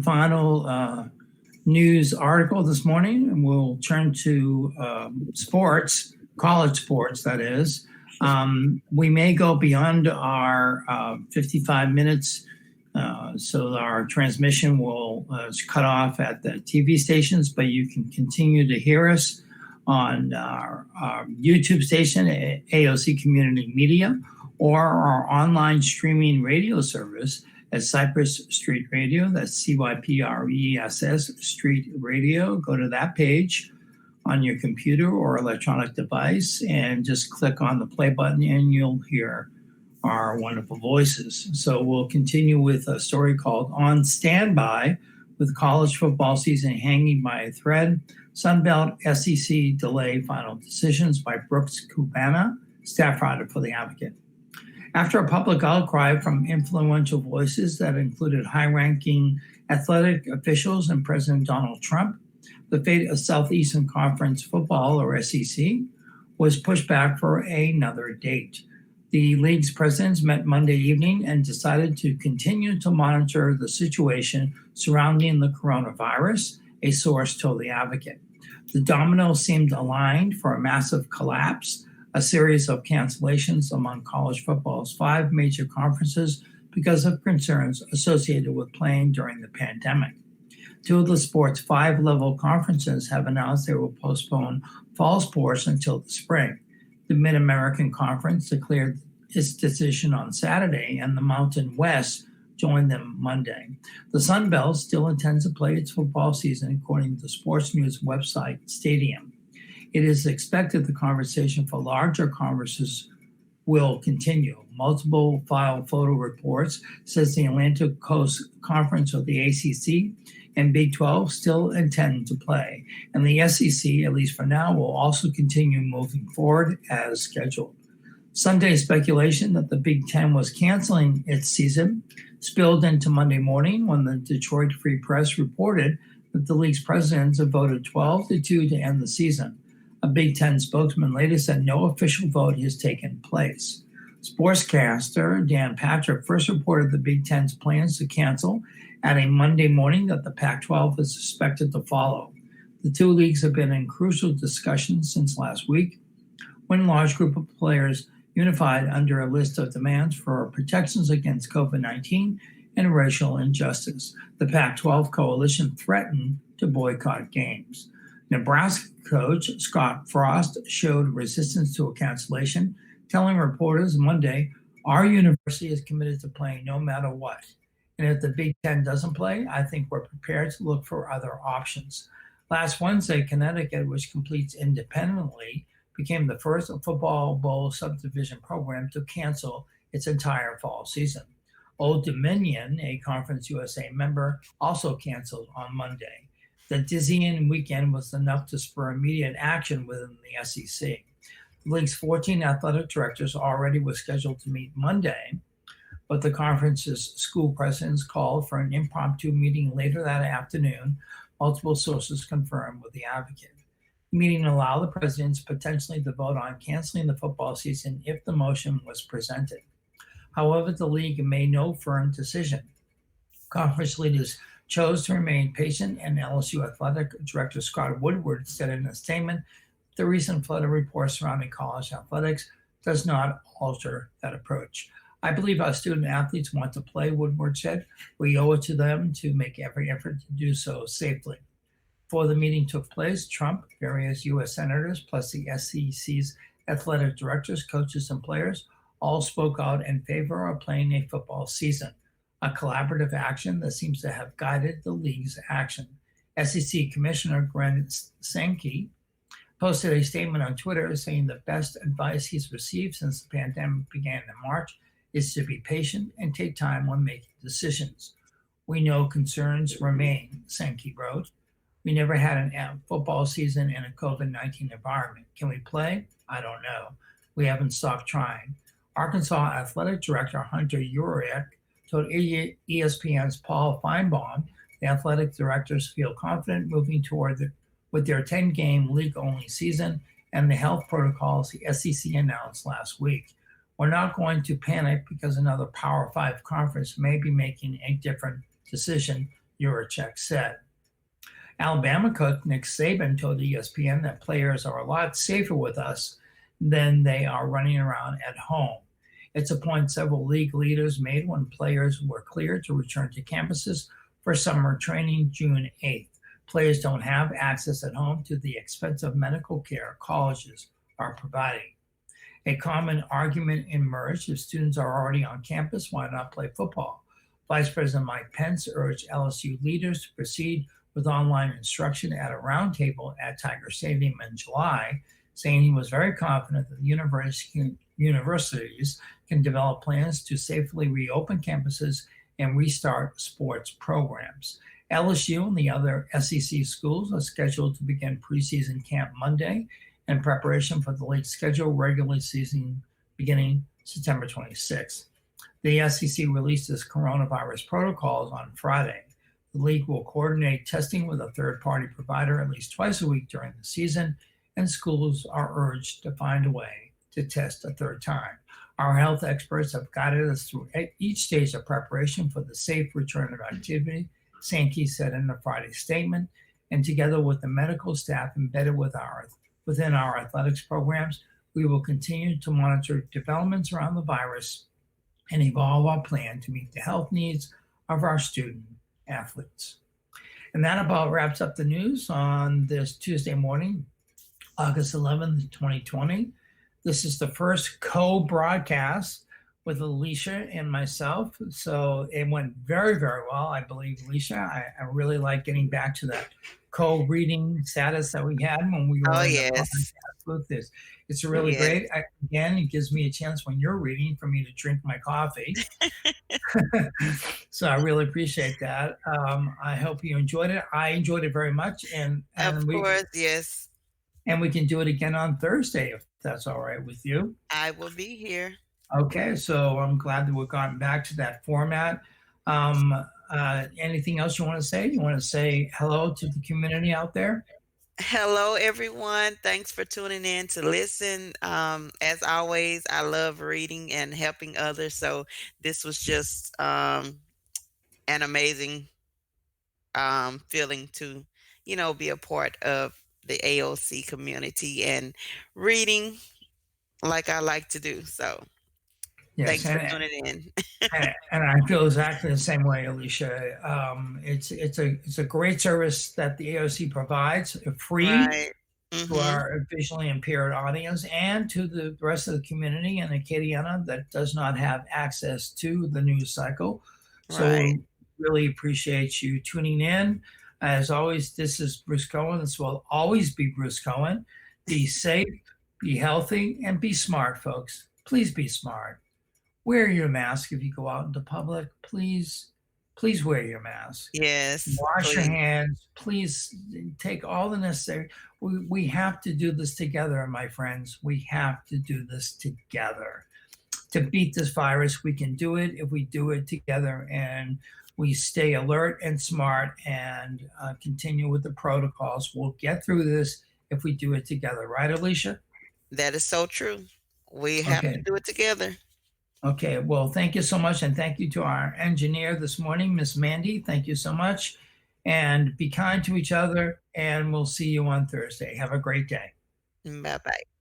final news article this morning, and we'll turn to sports, college sports, that is. We may go beyond our 55 minutes, so our transmission will cut off at the TV stations, but you can continue to hear us on our YouTube station, AOC Community Media, or our online streaming radio service at Cypress Street Radio. That's CYPRESS Street Radio. Go to that page on your computer or electronic device and just click on the play button and you'll hear our wonderful voices. So we'll continue with a story called On Standby, with college football season hanging by a thread. Sunbelt SEC delay final decisions, by Brooks Kubana, staff writer for The Advocate. After a public outcry from influential voices that included high-ranking athletic officials and President Donald Trump, the fate of Southeastern Conference football, or SEC, was pushed back for another date. The league's presidents met Monday evening and decided to continue to monitor the situation surrounding the coronavirus, a source told The Advocate. The dominoes seemed aligned for a massive collapse, a series of cancellations among college football's 5 major conferences because of concerns associated with playing during the pandemic. 2 of the sport's 5-level conferences have announced they will postpone fall sports until the spring. The Mid-American Conference declared its decision on Saturday, and the Mountain West joined them Monday. The Sun Belt still intends to play its football season, according to the sports news website Stadium. It is expected the conversation for larger conferences will continue. Multiple file photo reports says the Atlantic Coast Conference, or the ACC, and Big 12 still intend to play, and the SEC, at least for now, will also continue moving forward as scheduled. Sunday speculation that the Big Ten was canceling its season spilled into Monday morning when the Detroit Free Press reported that the league's presidents have voted 12-2 to end the season. A Big Ten spokesman later said no official vote has taken place. Sportscaster Dan Patrick first reported the Big Ten's plans to cancel, adding Monday morning that the Pac-12 is expected to follow. The 2 leagues have been in crucial discussions since last week, when a large group of players unified under a list of demands for protections against COVID-19 and racial injustice. The Pac-12 coalition threatened to boycott games. Nebraska coach Scott Frost showed resistance to a cancellation, telling reporters Monday, "Our university is committed to playing no matter what. And if the Big Ten doesn't play, I think we're prepared to look for other options." Last Wednesday, Connecticut, which competes independently, became the first football bowl subdivision program to cancel its entire fall season. Old Dominion, a Conference USA member, also canceled on Monday. The dizzying weekend was enough to spur immediate action within the SEC. The league's 14 athletic directors already were scheduled to meet Monday, but the conference's school presidents called for an impromptu meeting later that afternoon, multiple sources confirmed with The Advocate. The meeting allowed the presidents potentially to vote on canceling the football season if the motion was presented. However, the league made no firm decision. Conference leaders chose to remain patient, and LSU athletic director Scott Woodward said in a statement, "The recent flood of reports surrounding college athletics does not alter that approach. I believe our student athletes want to play," Woodward said. "We owe it to them to make every effort to do so safely." Before the meeting took place, Trump, various U.S. senators, plus the SEC's athletic directors, coaches, and players all spoke out in favor of playing a football season, a collaborative action that seems to have guided the league's action. SEC Commissioner Greg Sankey posted a statement on Twitter saying the best advice he's received since the pandemic began in March is to be patient and take time when making decisions. "We know concerns remain," Sankey wrote. "We never had a football season in a COVID-19 environment. Can we play? I don't know. We haven't stopped trying." Arkansas Athletic Director Hunter Urick told ESPN's Paul Feinbaum the athletic directors feel confident moving toward with their 10-game league-only season and the health protocols the SEC announced last week. "We're not going to panic because another Power 5 conference may be making a different decision," Urick said. Alabama coach Nick Saban told ESPN that players are a lot safer with us than they are running around at home. It's a point several league leaders made when players were cleared to return to campuses for summer training June 8th. Players don't have access at home to the expensive medical care colleges are providing. A common argument emerged: if students are already on campus, why not play football? Vice President Mike Pence urged LSU leaders to proceed with online instruction at a roundtable at Tiger Stadium in July, saying he was very confident that the universities can develop plans to safely reopen campuses and restart sports programs. LSU and the other SEC schools are scheduled to begin preseason camp Monday in preparation for the late scheduled regular season beginning September 26th. The SEC released its coronavirus protocols on Friday. The league will coordinate testing with a third-party provider at least twice a week during the season, and schools are urged to find a way to test a third time. Our health experts have guided us through each stage of preparation for the safe return of activity, Sankey said in a Friday statement, and together with the medical staff embedded within our athletics programs, we will continue to monitor developments around the virus and evolve our plan to meet the health needs of our student athletes. And that about wraps up the news on this Tuesday morning, August 11th, 2020. This is the first co-broadcast with Alicia and myself. So it went very, very well, I believe, Alicia. I really like getting back to that co-reading status that we had when we were in the podcast with this. It's really great. Again, it gives me a chance when you're reading for me to drink my coffee. So I really appreciate that. I hope you enjoyed it. I enjoyed it very much. And of course, yes. And we can do it again on Thursday, if that's all right with you. I will be here. Okay, so I'm glad that we've gotten back to that format. Anything else you want to say? You want to say hello to the community out there? Hello, everyone. Thanks for tuning in to listen. As always, I love reading and helping others. So this was just an amazing feeling to, be a part of the AOC community and reading like I like to do. So yes, thanks for tuning in. and I feel exactly the same way, Alicia. It's a great service that the AOC provides, free to our visually impaired audience and to the rest of the community in Acadiana that does not have access to the news cycle. So really appreciate you tuning in. As always, this is Bruce Cohen. This will always be Bruce Cohen. Be safe, be healthy, and be smart, folks. Please be smart. Wear your mask if you go out into public. Please wear your mask. Yes. Wash your hands. Please take all the necessary. We have to do this together, my friends. We have to do this together. To beat this virus, we can do it if we do it together and we stay alert and smart and continue with the protocols. We'll get through this if we do it together. Right, Alicia? That is so true. We have to do it together. Okay, well, thank you so much. And thank you to our engineer this morning, Miss Mandy. Thank you so much. And be kind to each other. And we'll see you on Thursday. Have a great day. Bye-bye.